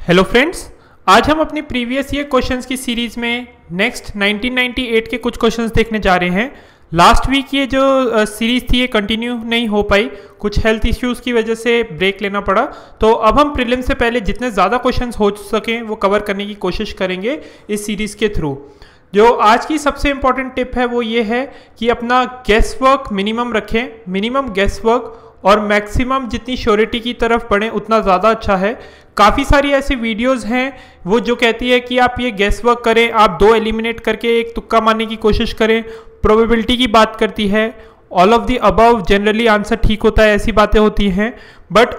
Hello friends, आज हम अपनी प्रीवियस ईयर क्वेश्चंस की सीरीज में नेक्स्ट 1998 के कुछ क्वेश्चंस देखने जा रहे हैं। लास्ट वीक ये जो सीरीज थी ये कंटिन्यू नहीं हो पाई, कुछ हेल्थ इश्यूज़ की वजह से ब्रेक लेना पड़ा। तो अब हम प्रीलिम्स से पहले जितने ज़्यादा क्वेश्चंस हो सकें वो कवर करने की कोशिश करेंगे इस सीरीज़ के थ्रू। जो आज की सबसे इम्पॉर्टेंट टिप है वो ये है कि अपना गेस वर्क मिनिमम रखें, मिनिमम गेस वर्क, और मैक्सिमम जितनी श्योरिटी की तरफ बढ़ें उतना ज़्यादा अच्छा है। काफ़ी सारी ऐसी वीडियोस हैं वो जो कहती है कि आप ये गेस वर्क करें, आप दो एलिमिनेट करके एक तुक्का मारने की कोशिश करें, प्रोबेबिलिटी की बात करती है, all of the above, generally answer ठीक होता है, ऐसी बातें होती हैं। बट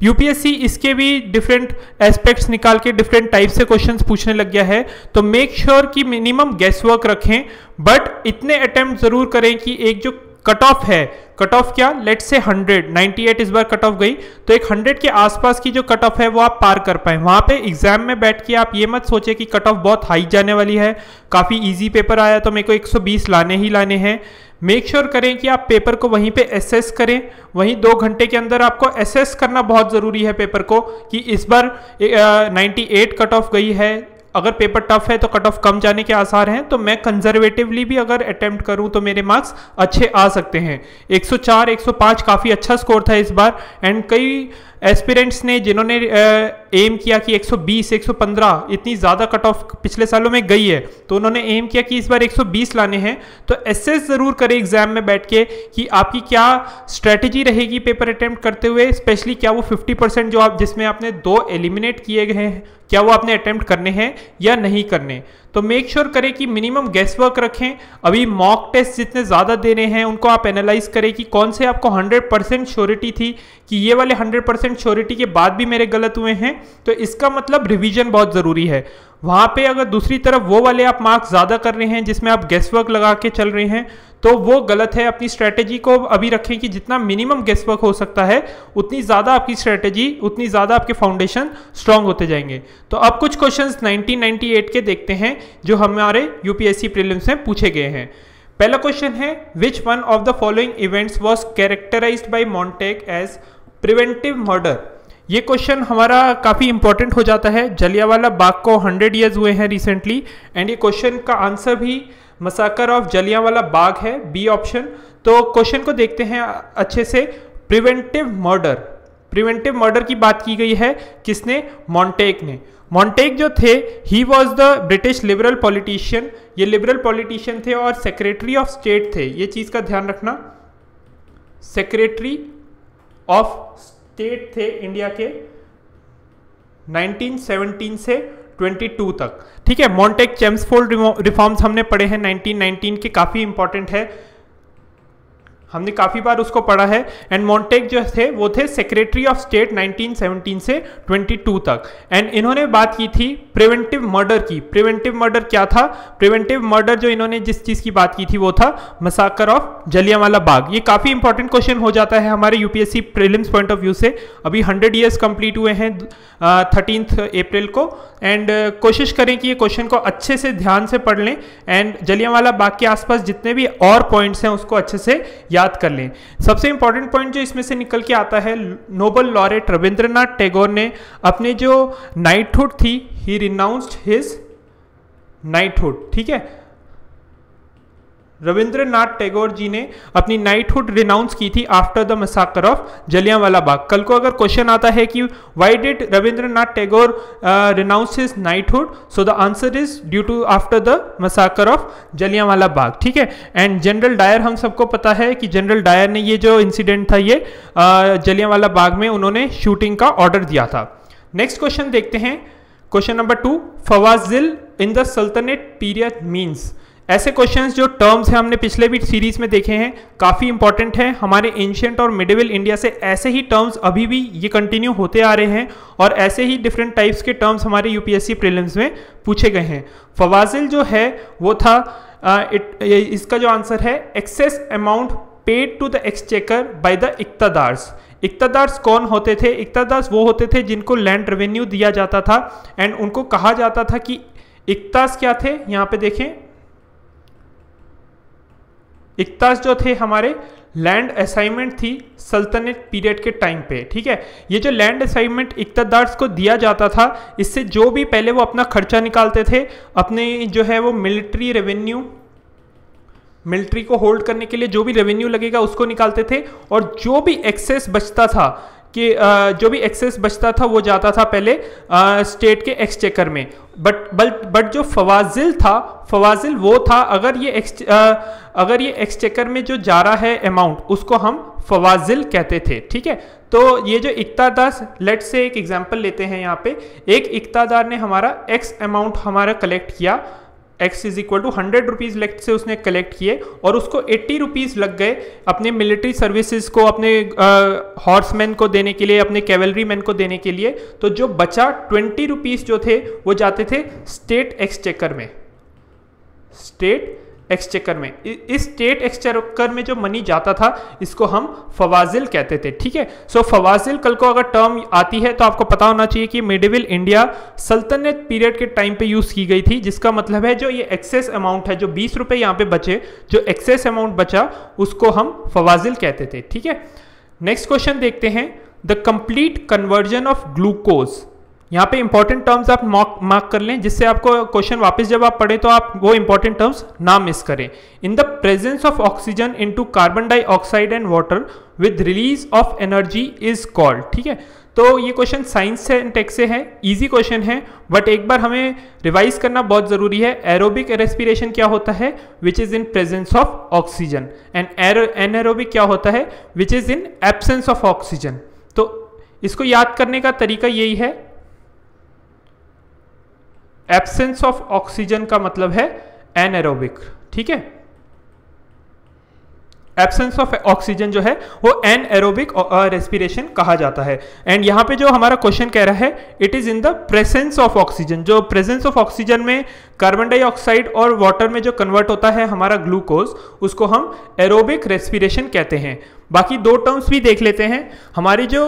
यूपीएससी इसके भी डिफरेंट एस्पेक्ट्स निकाल के डिफरेंट टाइप से क्वेश्चंस पूछने लग गया है। तो मेक श्योर कि मिनिमम गेस वर्क रखें, बट इतने अटेम्प्ट ज़रूर करें कि एक जो कट ऑफ है, कट ऑफ क्या, लेट्स से 100, 98 इस बार कट ऑफ गई, तो एक 100 के आसपास की जो कट ऑफ है वो आप पार कर पाए। वहाँ पे एग्जाम में बैठ के आप ये मत सोचे कि कट ऑफ बहुत हाई जाने वाली है, काफ़ी इजी पेपर आया तो मेरे को 120 लाने ही लाने हैं। मेक श्योर करें कि आप पेपर को वहीं पे एसेस करें, वहीं 2 घंटे के अंदर आपको एसेस करना बहुत ज़रूरी है पेपर को, कि इस बार 98 कट ऑफ गई है, अगर पेपर टफ है तो कट ऑफ कम जाने के आसार हैं, तो मैं कंजर्वेटिवली भी अगर अटेम्प्ट करूं तो मेरे मार्क्स अच्छे आ सकते हैं। 104, 105 काफ़ी अच्छा स्कोर था इस बार, एंड कई एस्पिरेंट्स ने जिन्होंने एम किया कि 120, 115 इतनी ज़्यादा कट ऑफ पिछले सालों में गई है, तो उन्होंने एम किया कि इस बार 120 लाने हैं। तो एसेस ज़रूर करें एग्जाम में बैठ के कि आपकी क्या स्ट्रैटेजी रहेगी पेपर अटेम्प्ट करते हुए, स्पेशली क्या वो 50% जो आप जिसमें आपने 2 एलिमिनेट किए गए हैं, क्या वो आपने अटेम्प्ट करने हैं या नहीं करने। तो मेक श्योर करें कि मिनिमम गेस वर्क रखें। अभी मॉक टेस्ट जितने ज़्यादा देने हैं उनको आप एनालाइज करें कि कौन से आपको 100% श्योरिटी थी कि ये वाले 100% श्योरिटी के बाद भी मेरे गलत हुए हैं, तो इसका मतलब रिवीजन बहुत ज़रूरी है। वहाँ पे अगर दूसरी तरफ वो वाले आप मार्क्स ज़्यादा कर रहे हैं जिसमें आप गेस वर्क लगा के चल रहे हैं, तो वो गलत है। अपनी स्ट्रैटेजी को अभी रखें कि जितना मिनिमम गेस वर्क हो सकता है उतनी ज़्यादा आपकी स्ट्रैटेजी, उतनी ज़्यादा आपके फाउंडेशन स्ट्रांग होते जाएंगे। तो अब कुछ क्वेश्चंस 1998 के देखते हैं जो हमारे यूपीएससी प्रीलिम्स में पूछे गए हैं। पहला क्वेश्चन है, which one of the following events was characterised by Montagu as preventive murder. ये क्वेश्चन हमारा काफ़ी इंपॉर्टेंट हो जाता है। जलियांवाला बाग को 100 ईयर्स हुए हैं रिसेंटली, एंड ये क्वेश्चन का आंसर भी मसाकर ऑफ जलियांवाला बाग है, बी ऑप्शन। तो क्वेश्चन को देखते हैं अच्छे से। प्रिवेंटिव मर्डर, प्रिवेंटिव मर्डर की बात की गई है किसने, मॉन्टेग ने। मॉन्टेग जो थे, he was the British liberal politician, ये लिबरल पॉलिटिशियन थे और सेक्रेटरी ऑफ स्टेट थे, ये चीज़ का ध्यान रखना, सेक्रेटरी ऑफ स्टेट थे इंडिया के 1917 से 22 तक। ठीक है, मॉन्टेग चेम्सफोर्ड रिफॉर्म्स हमने पढ़े हैं 1919 के, काफ़ी इंपॉर्टेंट है, हमने काफ़ी बार उसको पढ़ा है। एंड मॉन्टेग जो थे वो थे सेक्रेटरी ऑफ स्टेट 1917 से 22 तक, एंड इन्होंने बात की थी प्रिवेंटिव मर्डर की। प्रिवेंटिव मर्डर क्या था, प्रिवेंटिव मर्डर जो इन्होंने जिस चीज़ की बात की थी वो था मसाकर ऑफ जलियांवाला बाग। ये काफ़ी इंपॉर्टेंट क्वेश्चन हो जाता है हमारे UPSC prelims point of view से। अभी 100 ईयर्स कंप्लीट हुए हैं 13 अप्रैल को, एंड कोशिश करें कि ये क्वेश्चन को अच्छे से ध्यान से पढ़ लें, एंड जलियांवाला बाग के आसपास जितने भी और पॉइंट्स हैं उसको अच्छे से याद कर लें। सबसे इंपॉर्टेंट पॉइंट जो इसमें से निकल के आता है, नोबेल लॉरेट रविंद्रनाथ टैगोर ने अपने जो नाइटहुड थी, ही रिनाउंस्ड हिज नाइटहुड। ठीक है, रविंद्रनाथ टैगोर जी ने अपनी नाइटहुड रिनाउंस की थी after the massacre of Jallianwala Bagh. कल को अगर क्वेश्चन आता है कि why did Rabindranath Tagore renounce his knighthood, so the answer is due to after the massacre of Jallianwala Bagh. ठीक है, एंड जनरल डायर, हम सबको पता है कि जनरल डायर ने ये जो इंसिडेंट था ये जलियांवाला बाग में उन्होंने शूटिंग का ऑर्डर दिया था। नेक्स्ट क्वेश्चन देखते हैं, क्वेश्चन नंबर 2, फवाजिल इन द सल्तनत पीरियड मीन्स। ऐसे क्वेश्चंस जो टर्म्स हैं हमने पिछले भी सीरीज में देखे हैं, काफ़ी इंपॉर्टेंट हैं। हमारे एंशिएंट और मिडिवल इंडिया से ऐसे ही टर्म्स अभी भी ये कंटिन्यू होते आ रहे हैं, और ऐसे ही डिफरेंट टाइप्स के टर्म्स हमारे यूपीएससी प्रीलिम्स में पूछे गए हैं। फवाजिल जो है वो था, इसका जो आंसर है, excess amount paid to the exchequer by the iqtadars. इक्तदार्स कौन होते थे, इक्तदार्स वो होते थे जिनको लैंड रेवेन्यू दिया जाता था, एंड उनको कहा जाता था कि इक्तास क्या थे, यहाँ पे देखें, इक्तास जो थे हमारे लैंड असाइनमेंट थी सल्तनत पीरियड के टाइम पे, ठीक है। ये जो लैंड असाइनमेंट इक्तदार को दिया जाता था, इससे जो भी पहले वो अपना खर्चा निकालते थे, अपने जो है वो मिलिट्री रेवेन्यू, मिलिट्री को होल्ड करने के लिए जो भी रेवेन्यू लगेगा उसको निकालते थे, और जो भी एक्सेस बचता था कि जो भी एक्सेस बचता था वो जाता था पहले स्टेट के एक्सचेकर में। बट जो फवाजिल था, फवाजिल वो था अगर ये एक्सचेकर में जो जा रहा है अमाउंट, उसको हम फवाजिल कहते थे, ठीक है। तो ये जो इक्तादार, लेट से एक एग्जांपल लेते हैं यहाँ पे, एक इक्तादार ने हमारा एक्स अमाउंट हमारा कलेक्ट किया, x is equal to 100 rupees let say उसने कलेक्ट किए, और उसको 80 रुपीज़ लग गए अपने मिलिट्री सर्विसेज को, अपने हॉर्समैन को देने के लिए, अपने कैवलरी मैन को देने के लिए। तो जो बचा 20 रुपीज़ जो थे वो जाते थे स्टेट एक्सचेकर में, स्टेट एक्सचेकर में। इस स्टेट एक्सचेकर में जो मनी जाता था इसको हम फवाजिल कहते थे, ठीक है। सो फवाजिल कल को अगर टर्म आती है तो आपको पता होना चाहिए कि मिडिवल इंडिया सल्तनत पीरियड के टाइम पे यूज की गई थी, जिसका मतलब है जो ये एक्सेस अमाउंट है, जो 20 रुपए यहाँ पे बचे, जो एक्सेस अमाउंट बचा उसको हम फवाजिल कहते थे, ठीक है। नेक्स्ट क्वेश्चन देखते हैं, the complete conversion of glucose. यहाँ पे इंपॉर्टेंट टर्म्स आप मार्क कर लें, जिससे आपको क्वेश्चन वापस जब आप पढ़े तो आप वो इंपॉर्टेंट टर्म्स ना मिस करें। In the presence of oxygen into carbon dioxide and water with release of energy is called, ठीक है। तो ये क्वेश्चन साइंस से एंड टेक से है, इजी क्वेश्चन है, बट एक बार हमें रिवाइज करना बहुत जरूरी है। एरोबिक रेस्पिरेशन क्या होता है, which is in presence of oxygen, and anaerobic क्या होता है, which is in absence of oxygen. तो इसको याद करने का तरीका यही है, एब्सेंस ऑफ ऑक्सीजन का मतलब है एनारोबिक, ठीक है। एब्सेंस ऑफ ऑक्सीजन जो है वो एनारोबिक रेस्पिरेशन कहा जाता है। एंड यहाँ पे जो हमारा क्वेश्चन कह रहा है, it is in the presence of oxygen. जो प्रेजेंस ऑफ ऑक्सीजन में कार्बन डाइऑक्साइड और वाटर में जो कन्वर्ट होता है हमारा ग्लूकोज, उसको हम एरोबिक रेस्पिरेशन कहते हैं। बाकी दो टर्म्स भी देख लेते हैं। हमारी जो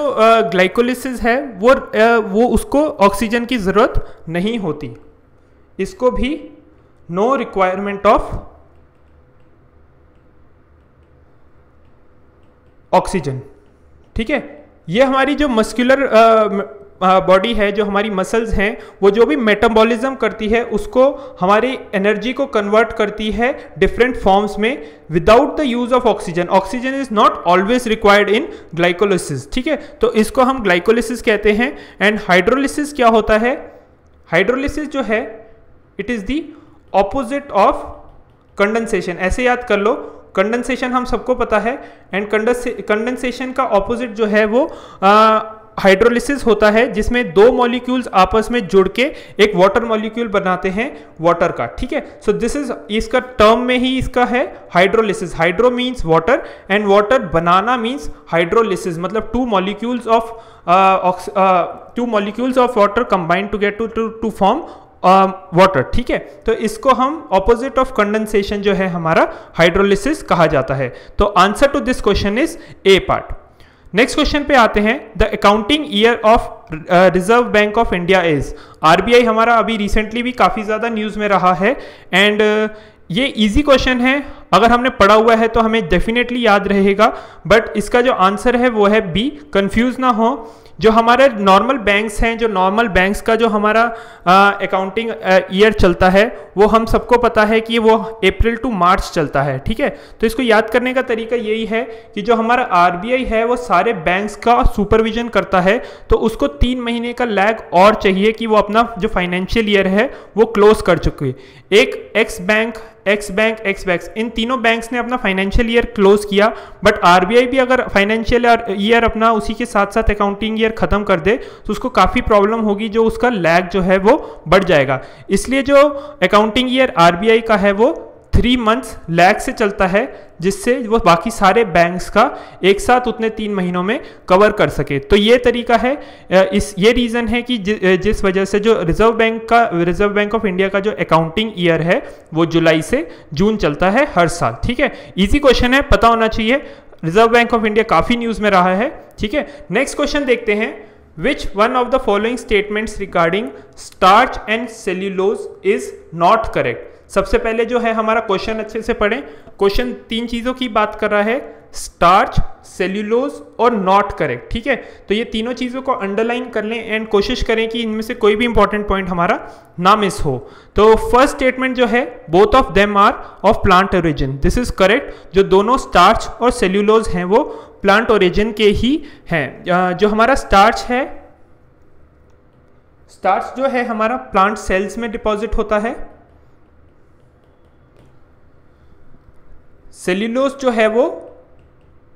ग्लाइकोलिसिस है वो उसको ऑक्सीजन की जरूरत नहीं होती, इसको भी नो रिक्वायरमेंट ऑफ ऑक्सीजन, ठीक है। ये हमारी जो मस्कुलर बॉडी है, जो हमारी मसल्स हैं, वो जो भी मेटाबॉलिज्म करती है उसको हमारी एनर्जी को कन्वर्ट करती है डिफरेंट फॉर्म्स में without the use of oxygen. Oxygen is not always required in glycolysis, ठीक है। तो इसको हम ग्लाइकोलिसिस कहते हैं। एंड हाइड्रोलिसिस क्या होता है, हाइड्रोलिसिस जो है it is the opposite of condensation. ऐसे याद कर लो, कंडेंसेशन हम सबको पता है, एंड कंडेंसेशन का ऑपोजिट जो है वो हाइड्रोलिसिस होता है, जिसमें दो मॉलिक्यूल्स आपस में जुड़ के एक वाटर मॉलिक्यूल बनाते हैं वाटर का, ठीक है। सो दिस इज, इसका टर्म में ही इसका है hydrolysis. Hydro means water and water बनाना मीन्स हाइड्रोलिसिस, मतलब two molecules of water combine together to form water, ठीक है। तो इसको हम ऑपोजिट ऑफ कंडेंसेशन जो है हमारा हाइड्रोलिसिस कहा जाता है। तो answer to this question is A part. Next question पे आते हैं, the accounting year of Reserve Bank of India is. RBI हमारा अभी रिसेंटली भी काफ़ी ज़्यादा न्यूज़ में रहा है, एंड ये इजी क्वेश्चन है, अगर हमने पढ़ा हुआ है तो हमें डेफिनेटली याद रहेगा, बट इसका जो आंसर है वो है बी। कंफ्यूज ना हो, जो हमारे नॉर्मल बैंक्स हैं, जो नॉर्मल बैंक्स का जो हमारा अकाउंटिंग ईयर चलता है वो हम सबको पता है कि वो अप्रैल टू मार्च चलता है, ठीक है। तो इसको याद करने का तरीका यही है कि जो हमारा आरबीआई है वो सारे बैंक्स का सुपरविजन करता है, तो उसको 3 महीने का लैग और चाहिए कि वो अपना जो फाइनेंशियल ईयर है वो क्लोज कर चुके। एक एक्स बैंक, इन तीनों बैंक्स ने अपना फाइनेंशियल ईयर क्लोज किया, बट आरबीआई भी अगर फाइनेंशियल ईयर अपना उसी के साथ साथ अकाउंटिंग ईयर खत्म कर दे तो उसको काफ़ी प्रॉब्लम होगी, जो उसका लैग जो है वो बढ़ जाएगा। इसलिए जो अकाउंटिंग ईयर आरबीआई का है वो 3 मंथ्स लैग से चलता है, जिससे वो बाकी सारे बैंक्स का एक साथ उतने 3 महीनों में कवर कर सके। तो ये तरीका है, ये रीज़न है कि जिस वजह से जो रिजर्व बैंक ऑफ इंडिया का जो अकाउंटिंग ईयर है वो जुलाई से जून चलता है हर साल, ठीक है। इजी क्वेश्चन है, पता होना चाहिए। रिजर्व बैंक ऑफ इंडिया काफ़ी न्यूज़ में रहा है, ठीक है। नेक्स्ट क्वेश्चन देखते हैं, विच one of the following statements regarding starch and cellulose is not correct. सबसे पहले जो है हमारा क्वेश्चन अच्छे से पढ़ें। क्वेश्चन 3 चीज़ों की बात कर रहा है, स्टार्च, सेल्यूलोज और नॉट करेक्ट, ठीक है। तो ये तीनों चीज़ों को अंडरलाइन कर लें एंड कोशिश करें कि इनमें से कोई भी इंपॉर्टेंट पॉइंट हमारा ना मिस हो। तो फर्स्ट स्टेटमेंट जो है, both of them are of plant origin, this is correct. जो दोनों स्टार्च और सेल्यूलोज हैं वो प्लांट ओरिजिन के ही हैं। जो हमारा स्टार्च है, स्टार्च जो है हमारा प्लांट सेल्स में डिपॉजिट होता है, सेल्यूलोज जो है वो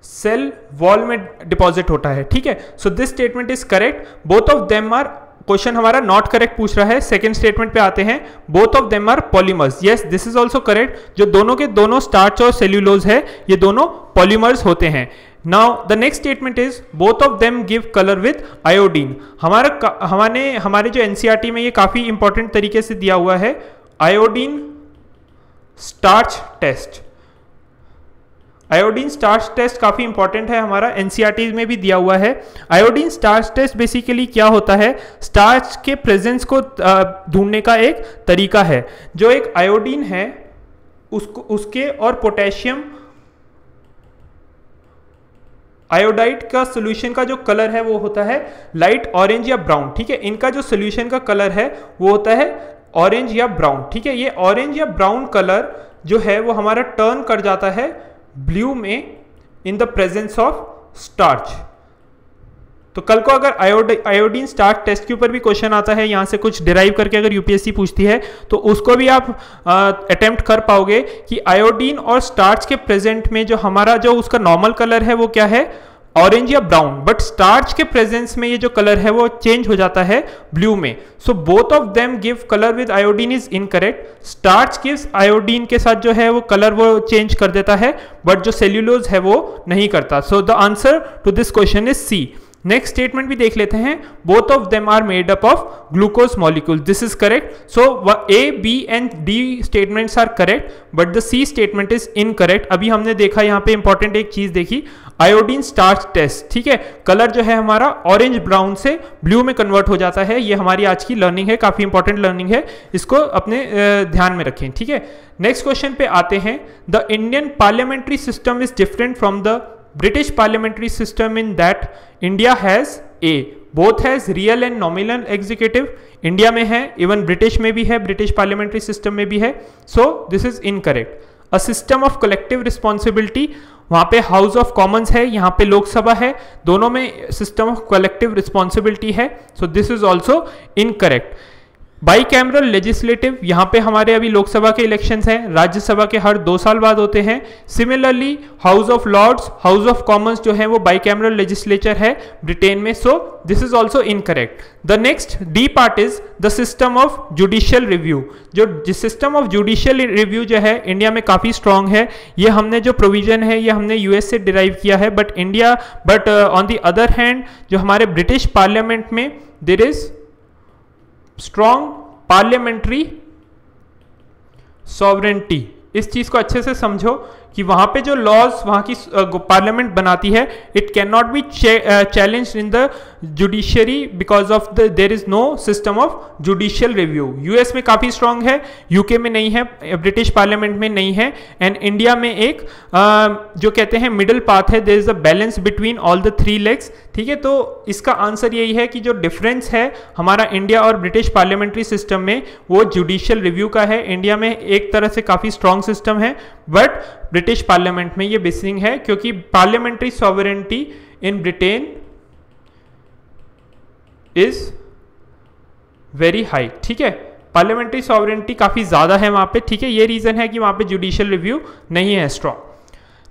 सेल वॉल में डिपॉजिट होता है, ठीक है। So this statement is correct, both of them are, question हमारा नॉट करेक्ट पूछ रहा है। सेकंड स्टेटमेंट पे आते हैं, both of them are polymers, yes this is also correct. जो दोनों के दोनों स्टार्च और सेल्यूलोज है ये दोनों पॉलीमर्स होते हैं। Now the next statement is, both of them give colour with iodine. हमारे जो एनसीईआरटी में ये काफी इंपॉर्टेंट तरीके से दिया हुआ है, iodine starch test. Iodine starch test काफी इंपॉर्टेंट है, हमारा एनसीईआरटी में भी दिया हुआ है। आयोडीन स्टार्च टेस्ट बेसिकली क्या होता है, स्टार्च के प्रेजेंस को ढूंढने का एक तरीका है। जो एक आयोडीन है उसके और पोटेशियम आयोडाइड का सोल्यूशन का जो कलर है वो होता है लाइट ऑरेंज या ब्राउन, ठीक है। इनका जो सोल्यूशन का कलर है वो होता है ऑरेंज या ब्राउन, ठीक है। ये ऑरेंज या ब्राउन कलर जो है वो हमारा टर्न कर जाता है ब्लू में in the presence of starch. तो कल को अगर आयोडीन स्टार्च टेस्ट के ऊपर भी क्वेश्चन आता है, यहां से कुछ डिराइव करके अगर यूपीएससी पूछती है तो उसको भी आप अटेम्प्ट कर पाओगे कि आयोडीन और स्टार्च के प्रेजेंट में जो हमारा जो उसका नॉर्मल कलर है वो क्या है, ऑरेंज या ब्राउन, बट स्टार्च के प्रेजेंस में ये जो कलर है वो चेंज हो जाता है ब्लू में। So both of them give colour with iodine is incorrect. Starch gives iodine के साथ जो है वो कलर वो चेंज कर देता है, बट जो सेल्यूलोज है वो नहीं करता। So the answer to this question is C. Next statement भी देख लेते हैं, both of them are made up of glucose molecule, this is correct. So A B and D statements are correct, but the C statement is incorrect. अभी हमने देखा यहाँ पे important एक चीज देखी, आयोडीन स्टार्च टेस्ट, ठीक है। कलर जो है हमारा ऑरेंज ब्राउन से ब्लू में कन्वर्ट हो जाता है। ये हमारी आज की लर्निंग है, काफी इंपॉर्टेंट लर्निंग है, इसको अपने ध्यान में रखें, ठीक है। नेक्स्ट क्वेश्चन पे आते हैं, the Indian parliamentary system is different from the British parliamentary system in that India has A, both has real and nominal executive, India में है, इवन ब्रिटिश में भी है, ब्रिटिश पार्लियामेंट्री सिस्टम में भी है। So this is incorrect. A system of collective responsibility, वहां पे हाउस ऑफ कॉमन्स है, यहाँ पे लोकसभा है, दोनों में सिस्टम ऑफ कलेक्टिव रिस्पॉन्सिबिलिटी है। So this is also incorrect. By cameral legislative, यहाँ पे हमारे अभी लोकसभा के इलेक्शंस हैं, राज्यसभा के हर 2 साल बाद होते हैं। Similarly House of Lords, House of Commons जो है वो बाई कैमरल लेजिस्लेचर है ब्रिटेन में। So this is also incorrect. The next D part is the system of judicial review. जो सिस्टम ऑफ जुडिशियल रिव्यू जो है इंडिया में काफी स्ट्रांग है। ये हमने जो प्रोविजन है ये हमने यूएस से डिराइव किया है, but on the other hand जो हमारे ब्रिटिश पार्लियामेंट में there is strong parliamentary sovereignty. इस चीज को अच्छे से समझो कि वहां पे जो लॉज वहां की पार्लियामेंट बनाती है, it can not be challenged in the judiciary because of there is no system of judicial review. US में काफी स्ट्रांग है, यूके में नहीं है, ब्रिटिश पार्लियामेंट में नहीं है, एंड इंडिया में एक जो कहते हैं मिडिल पाथ है, there is a balance between all the 3 legs, ठीक है। तो इसका आंसर यही है कि जो डिफरेंस है हमारा इंडिया और ब्रिटिश पार्लियामेंट्री सिस्टम में वो जुडिशियल रिव्यू का है। इंडिया में एक तरह से काफी स्ट्रांग सिस्टम है, बट ब्रिटिश पार्लियामेंट में ये मिसिंग है, क्योंकि parliamentary sovereignty in Britain is very high, ठीक है। पार्लियामेंट्री सॉवरेनिटी काफी ज्यादा है वहां पे, ठीक है। ये रीजन है कि वहां पे जुडिशियल रिव्यू नहीं है स्ट्रॉन्ग।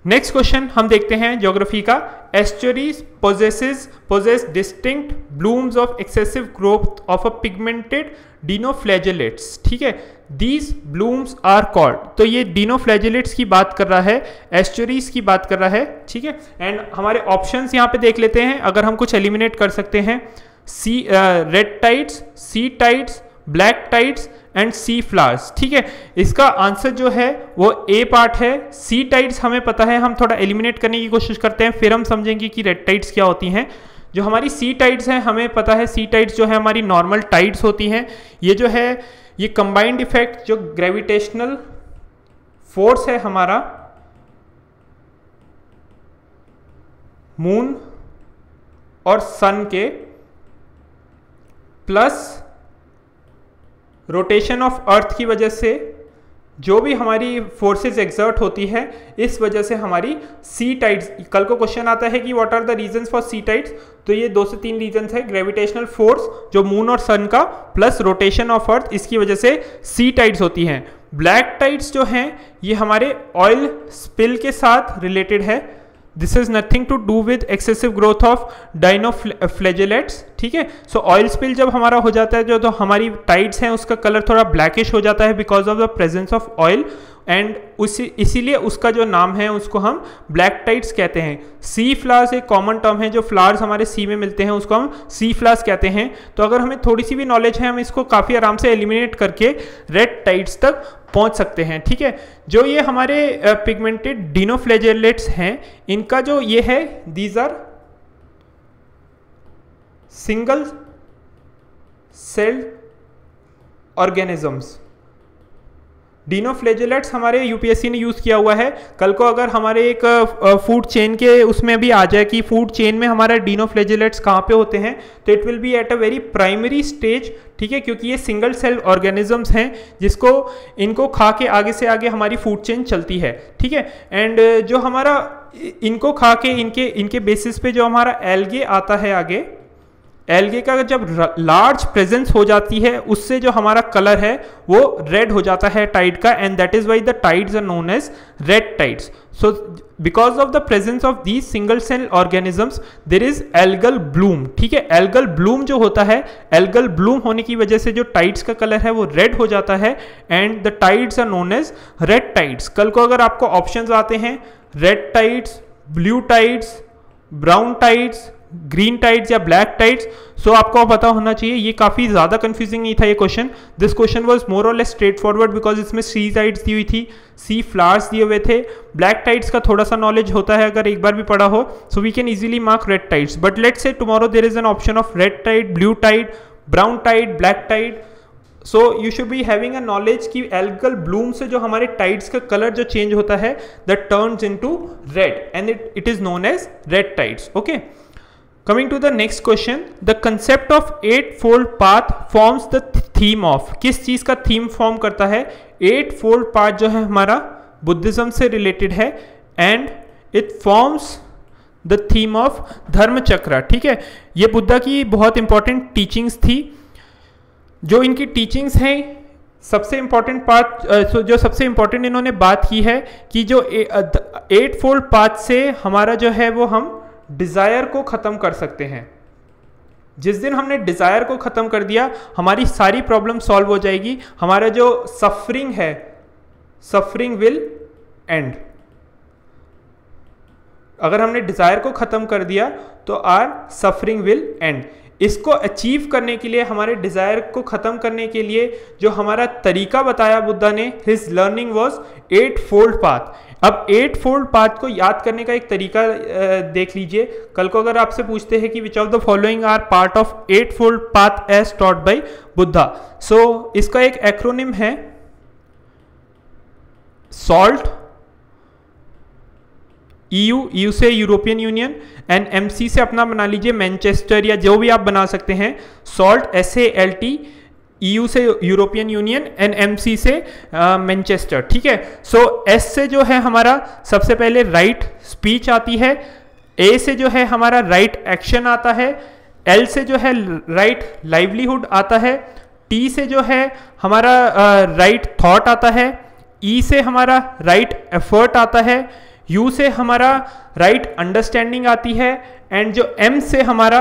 नेक्स्ट क्वेश्चन हम देखते हैं ज्योग्राफी का। Estuaries possess distinct blooms of excessive growth of a pigmented dinoflagellates, ठीक है। These blooms are called, तो ये dinoflagellates की बात कर रहा है, एस्चुरीज की बात कर रहा है, ठीक है। एंड हमारे ऑप्शंस यहाँ पे देख लेते हैं, अगर हम कुछ एलिमिनेट कर सकते हैं, red tides, sea tides, black tides and sea flowers, ठीक है। इसका आंसर जो है वो ए पार्ट है। सी टाइड्स हमें पता है, हम थोड़ा एलिमिनेट करने की कोशिश करते हैं, फिर हम समझेंगे कि रेड टाइड्स क्या होती हैं। जो हमारी सी टाइड्स हैं हमें पता है, सी टाइड्स जो है हमारी नॉर्मल टाइड्स होती हैं। ये जो है ये कंबाइंड इफेक्ट जो ग्रेविटेशनल फोर्स है हमारा मून और सन के प्लस रोटेशन ऑफ अर्थ की वजह से जो भी हमारी फोर्सेस एक्सर्ट होती है, इस वजह से हमारी सी टाइड्स, कल को क्वेश्चन आता है कि what are the reasons for sea tides, तो ये 2 से 3 रीजंस है। ग्रेविटेशनल फोर्स जो मून और सन का प्लस रोटेशन ऑफ अर्थ, इसकी वजह से सी टाइड्स होती हैं। ब्लैक टाइड्स जो हैं ये हमारे ऑयल स्पिल के साथ रिलेटेड है। This is nothing to do with excessive growth of dinoflagellates, ठीक है। सो ऑयल स्पिल जब हमारा हो जाता है, जो तो हमारी टाइड्स हैं उसका कलर थोड़ा ब्लैकिश हो जाता है because of the presence of oil, and इसीलिए उसका जो नाम है उसको हम ब्लैक टाइड्स कहते हैं। सी फ्लावर्स एक कॉमन टर्म है, जो फ्लावर्स हमारे सी में मिलते हैं उसको हम सी फ्लावर्स कहते हैं। तो अगर हमें थोड़ी सी भी नॉलेज है, हम इसको काफ़ी आराम से एलिमिनेट करके रेड टाइड्स तक पहुंच सकते हैं, ठीक है। जो ये हमारे पिगमेंटेड डिनोफ्लैजेलेट्स हैं, इनका जो ये है, these are single celled organisms. Dinoflagellates हमारे यूपीएससी ने यूज़ किया हुआ है। कल को अगर हमारे एक फूड चेन के उसमें भी आ जाए कि फूड चेन में हमारा डिनोफ्लैजेलेट्स कहाँ पे होते हैं, तो it will be at a very primary stage, ठीक है, क्योंकि ये सिंगल सेल ऑर्गेनिजम्स हैं जिसको इनको खा के आगे से आगे हमारी फूड चेन चलती है, ठीक है। एंड जो हमारा इनको खा के इनके बेसिस पे जो हमारा एल्गे आता है आगे, एल्गे का जब लार्ज प्रेजेंस हो जाती है, उससे जो हमारा कलर है वो रेड हो जाता है टाइड का, and that is why the tides are known as red tides. So because of the presence of these single cell organisms there is algal bloom, ठीक है। एल्गल ब्लूम जो होता है, एल्गल ब्लूम होने की वजह से जो टाइड्स का कलर है वो रेड हो जाता है, and the tides are known as red tides. कल को अगर आपको ऑप्शंस आते हैं red tides, blue tides, brown tides, green tides या ब्लैक टाइड्स, सो आपको पता होना चाहिए। ये काफ़ी ज़्यादा कंफ्यूजिंग नहीं था ये question. This question was more और लेस स्ट्रेट फॉरवर्ड बिकॉज इसमें सी टाइड्स दी हुई थी, सी फ्लावर्स दिए हुए थे। ब्लैक टाइड्स का थोड़ा सा नॉलेज होता है अगर एक बार भी पढ़ा हो, so we can easily mark red tides. But let's say tomorrow there is an option of red tide, blue tide, brown tide, black tide. So you should be having a knowledge कि algal bloom से जो हमारे tides का colour जो change होता है, that turns into red and it is known as red tides, okay. Coming to the next question, the concept of eightfold path forms the theme of, किस चीज़ का theme form करता है? eightfold path जो है हमारा Buddhism से related है, and it forms the theme of धर्म चक्र, ठीक है। ये बुद्धा की बहुत इंपॉर्टेंट टीचिंग्स थी। जो इनकी टीचिंग्स हैं, सबसे इंपॉर्टेंट पार्ट, जो सबसे इंपॉर्टेंट इन्होंने बात की है कि जो 8फोल्ड पाथ से हमारा जो है वो हम डिज़ायर को ख़त्म कर सकते हैं। जिस दिन हमने डिज़ायर को ख़त्म कर दिया, हमारी सारी प्रॉब्लम सॉल्व हो जाएगी। हमारा जो सफरिंग है, सफरिंग विल एंड। अगर हमने डिज़ायर को ख़त्म कर दिया तो आर सफरिंग विल एंड। इसको अचीव करने के लिए, हमारे डिज़ायर को ख़त्म करने के लिए जो हमारा तरीका बताया बुद्धा ने, हिज लर्निंग वॉज 8फोल्ड पाथ। अब 8फोल्ड पाथ को याद करने का एक तरीका देख लीजिए। कल को अगर आपसे पूछते हैं कि which of the following are part of 8फोल्ड path as taught by Buddha, so इसका एक एक्रोनिम है सॉल्ट, EU से यूरोपियन यूनियन, एंड MC से अपना बना लीजिए मैनचेस्टर, या जो भी आप बना सकते हैं। सॉल्ट SALT, EU से यूरोपियन यूनियन, एंड MC से मैनचेस्टर, ठीक है। सो S से जो है हमारा सबसे पहले राइट स्पीच आती है, A से जो है हमारा राइट एक्शन आता है, L से जो है राइट लाइवलीहुड आता है, T से जो है हमारा राइट थॉट आता है, E से हमारा राइट एफर्ट आता है, U से हमारा राइट अंडरस्टैंडिंग आती है, एंड जो M से हमारा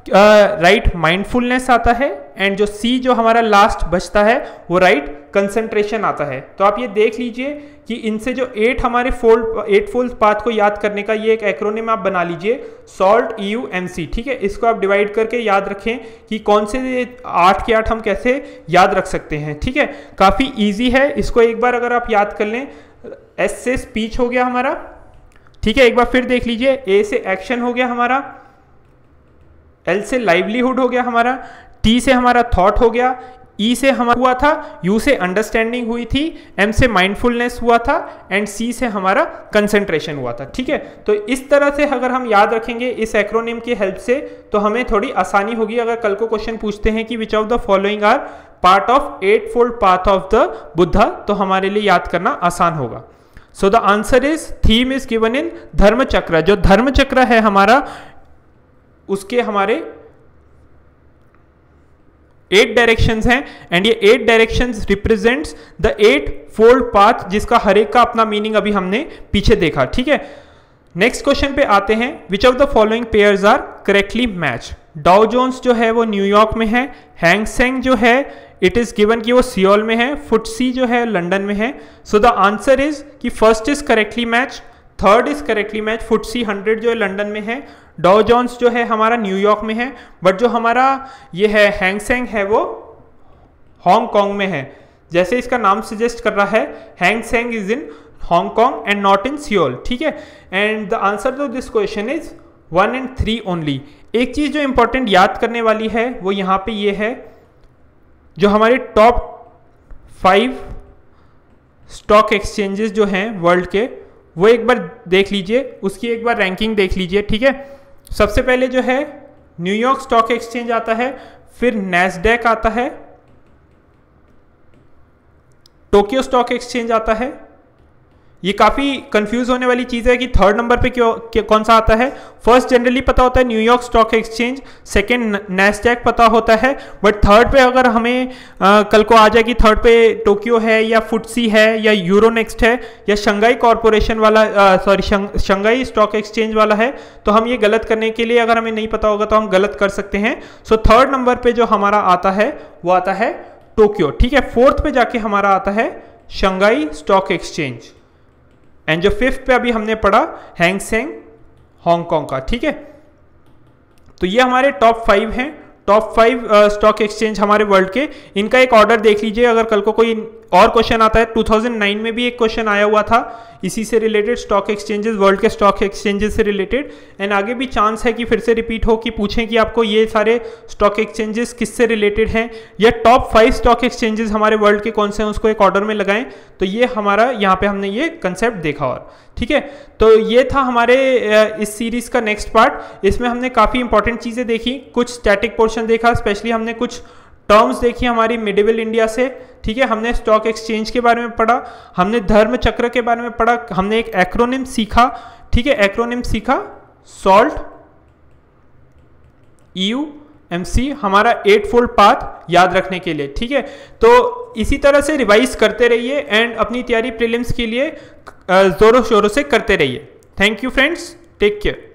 राइट माइंडफुलनेस आता है, एंड जो C जो हमारा लास्ट बचता है वो राइट कंसंट्रेशन आता है। तो आप ये देख लीजिए कि इनसे जो 8 हमारे 8फोल्ड पाथ को याद करने का ये एक एक्रोनिम आप बना लीजिए, सॉल्ट EU MC, ठीक है। इसको आप डिवाइड करके याद रखें कि कौन से 8 के 8 हम कैसे याद रख सकते हैं, ठीक है। काफ़ी ईजी है, इसको एक बार अगर आप याद कर लें। S से स्पीच हो गया हमारा, ठीक है, एक बार फिर देख लीजिए। A से एक्शन हो गया हमारा, L से लाइवलीहुड हो गया हमारा, T से हमारा थॉट हो गया, ई से हमारा हुआ था, यू से अंडरस्टैंडिंग हुई थी, एम से माइंडफुलनेस हुआ था एंड सी से हमारा कंसंट्रेशन हुआ था। ठीक है, तो इस तरह से अगर हम याद रखेंगे इस एक्रोनिम की हेल्प से तो हमें थोड़ी आसानी होगी। अगर कल को क्वेश्चन पूछते हैं कि which of the following are part of 8-fold path of the Buddha, तो हमारे लिए याद करना आसान होगा। So the answer is theme is given in Dharma Chakra. जो धर्म चक्र है हमारा, उसके हमारे 8 डायरेक्शंस हैं एंड ये 8 directions represents the 8-fold path, जिसका हर एक का अपना मीनिंग अभी हमने पीछे देखा। ठीक है, नेक्स्ट क्वेश्चन पे आते हैं। Which of the following pairs are correctly match. Dow Jones जो है वो न्यूयॉर्क में है, हैंग सेंग जो है इट इज गिवन कि वो सियोल में है, फुटसी जो है लंदन में है। सो द आंसर इज कि first is correctly match, third is correctly match, FTSE 100 जो है लंदन में है, डाउ जोन्स जो है हमारा न्यूयॉर्क में है, बट जो हमारा ये है हैंग सेंग है वो हांगकांग में है। जैसे इसका नाम सजेस्ट कर रहा है, Hang Seng is in Hong Kong and not in Seoul. ठीक है, and the answer to this question is 1 and 3 only. एक चीज जो इंपॉर्टेंट याद करने वाली है वो यहाँ पे ये है, जो हमारे टॉप 5 स्टॉक एक्सचेंजेस जो हैं वर्ल्ड के, वो एक बार देख लीजिए, उसकी एक बार रैंकिंग देख लीजिए। ठीक है, सबसे पहले जो है न्यूयॉर्क स्टॉक एक्सचेंज आता है, फिर नैस्डैक आता है, टोक्यो स्टॉक एक्सचेंज आता है। ये काफ़ी कंफ्यूज होने वाली चीज़ है कि थर्ड नंबर पे कौन सा आता है। फर्स्ट जनरली पता होता है New York stock exchange, second Nasdaq पता होता है, बट थर्ड पे अगर हमें कल को आ जाए कि थर्ड पे टोक्यो है या फुटसी है या यूरोनेक्स्ट है या शंघाई कॉरपोरेशन वाला शंघाई स्टॉक एक्सचेंज वाला है, तो हम ये गलत करने के लिए, अगर हमें नहीं पता होगा तो हम गलत कर सकते हैं। सो थर्ड नंबर पे जो हमारा आता है वो आता है टोक्यो। ठीक है, फोर्थ पे जाके हमारा आता है शंघाई स्टॉक एक्सचेंज एंड जो फिफ्थ पे अभी हमने पढ़ा हैंग सेंग हांगकांग का। ठीक है, तो ये हमारे टॉप 5 हैं, टॉप 5 स्टॉक एक्सचेंज हमारे वर्ल्ड के। इनका एक ऑर्डर देख लीजिए, अगर कल को कोई और क्वेश्चन आता है। 2009 में भी एक क्वेश्चन आया हुआ था इसी से रिलेटेड, स्टॉक एक्सचेंजेस, वर्ल्ड के स्टॉक एक्सचेंजेस से रिलेटेड, एंड आगे भी चांस है कि फिर से रिपीट हो, कि पूछें कि आपको ये सारे स्टॉक एक्सचेंजेस किससे रिलेटेड हैं, या टॉप 5 स्टॉक एक्सचेंजेस हमारे वर्ल्ड के कौन से हैं, उसको एक ऑर्डर में लगाएं। तो ये हमारा यहाँ पे हमने ये कंसेप्ट देखा। और ठीक है, तो ये था हमारे इस सीरीज का नेक्स्ट पार्ट। इसमें हमने काफ़ी इंपॉर्टेंट चीज़ें देखी, कुछ स्टैटिक पोर्शन देखा, स्पेशली हमने कुछ टर्म्स देखी हमारी मिडिवल इंडिया से। ठीक है, हमने स्टॉक एक्सचेंज के बारे में पढ़ा, हमने धर्म चक्र के बारे में पढ़ा, हमने एक एक्रोनिम सीखा। ठीक है, एक्रोनिम सीखा सॉल्ट, EUMC, हमारा 8-fold पाथ याद रखने के लिए। ठीक है, तो इसी तरह से रिवाइज करते रहिए एंड अपनी तैयारी प्रीलिम्स के लिए जोरों शोरों से करते रहिए। Thank you friends, take care.